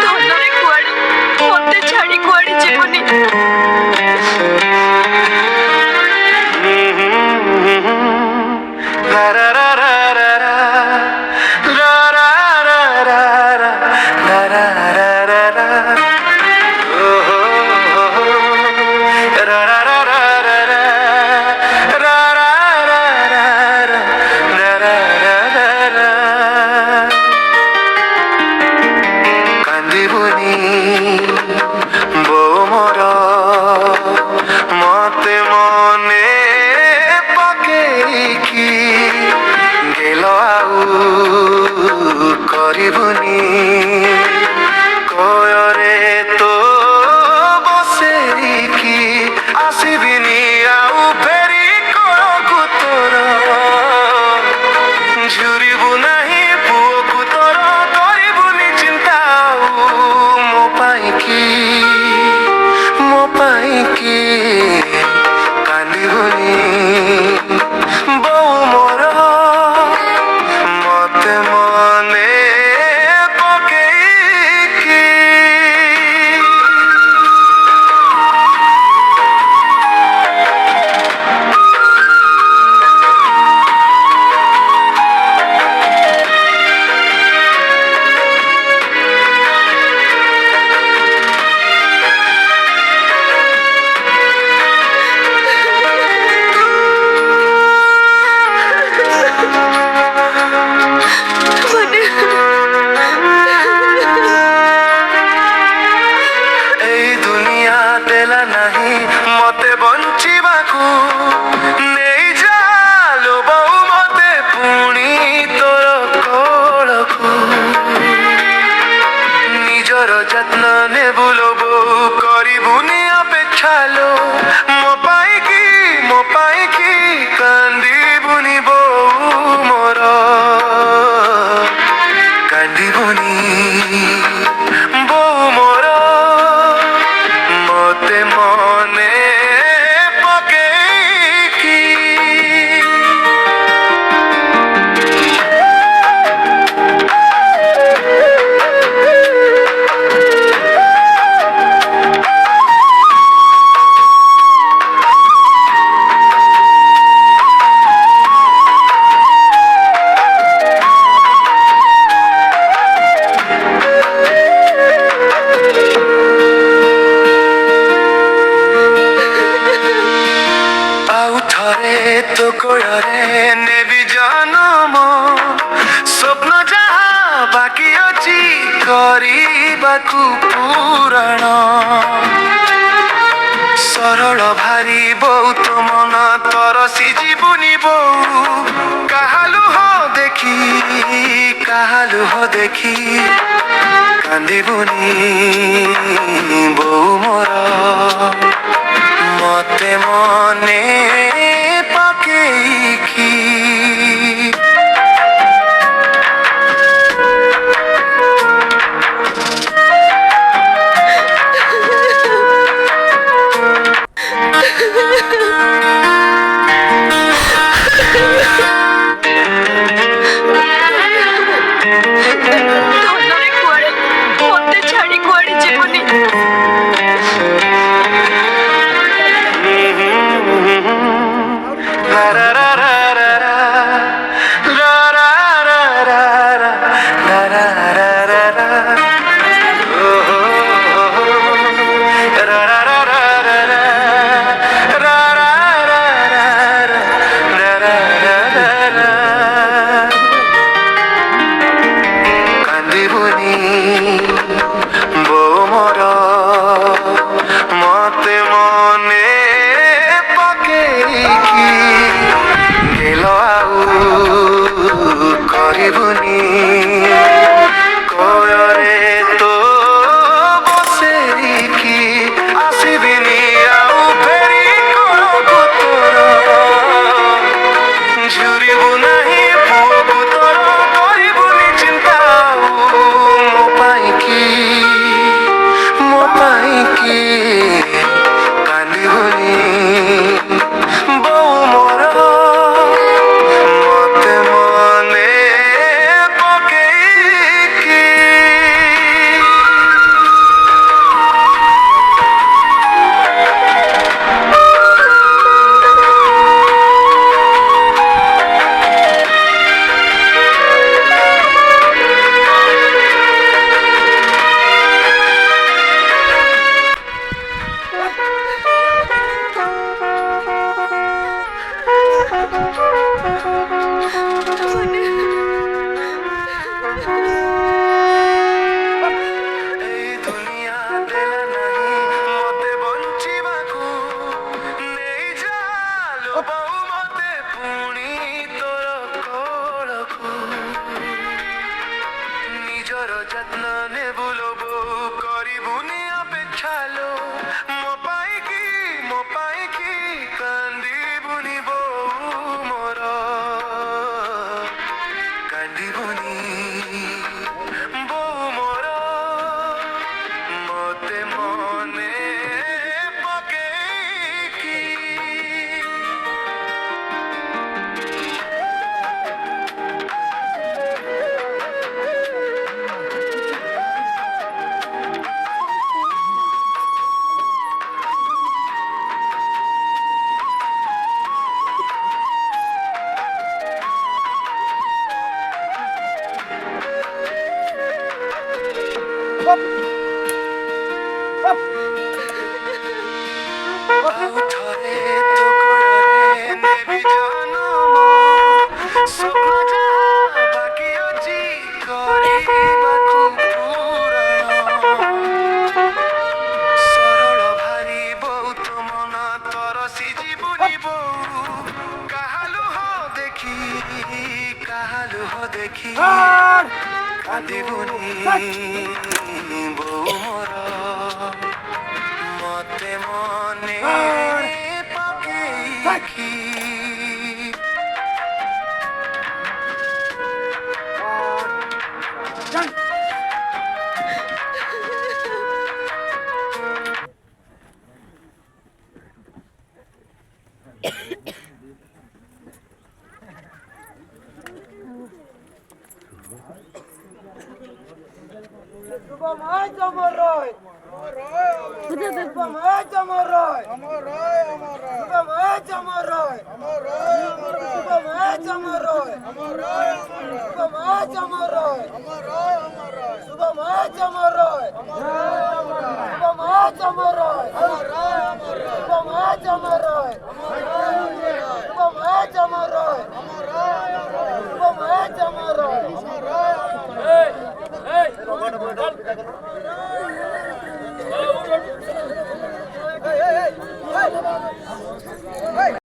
ଧନରେ କୁଆଡେ ମତେ ଛାଡି କୁଆଡେ ଯିବୁନି। मते मने पकेइकी गेल आउ करबुनी कयरे तो बसेइकी आसबिनी आउ फेरी कळकु तोर झुरिबु नाही पुओकु तोर करबुनी चिंता मो पाइकी कांदिबुनी बो मोर मते मने पकेइकी। मते बंचिबाकू नहीं जालो बहु मते पुणी तोर कोलकू निजर जत्न नेबुलो बहु करिबुनी अपेक्षा लो मो पाइकी कांदिबुनी बहु मोर कांदिबुनी बहु मोर मते मने पकेइकी। तो कोड़े नेबी जनम स्वप्न जहा बाकी अच्छी करबाकू पूरण सरल भारी बहुत मन तरसी जीवनी बहु काहालु हो देखी कांदिबुनी बहु मोर मते मने पकेइकी। ଧନରେ କୁଆଡେ ମତେ ଛାଡି କୁଆଡେ ଯିବୁନି। बो मोर मते मने पकेइकी। ବୋଉ ମତେ ପୁଣି ତୋର କୋଳକୁ ନିଜର ଯତ୍ନ ନେବୁ ଲୋ ବୋଉ କରିବୁନି ଅପେକ୍ଷା ଲୋ ମୋ ପାଇଁକି କାନ୍ଦିବୁନି ବୋଉ ମୋର କାନ୍ଦିବୁନି ବୋଉ ମୋର ମତେ ମନେ ପକେଇକି ଆଉ ଥରେ ତୋ କୋଳରେ ନେବି ଜନମ ସ୍ୱପ୍ନ ଯାହା ବାକି ଅଛି କରିବାକୁ ପୂରଣ ସରଳ ଭାରି ବହୁତ ମନ ତରସି ଯିବୁନି ବୋଉ କାହା ଲୁହ ଦେଖି କାନ୍ଦିବୁନି ବୋଉ ମୋର ମତେ ମନେ ପକେଇକି Vamos,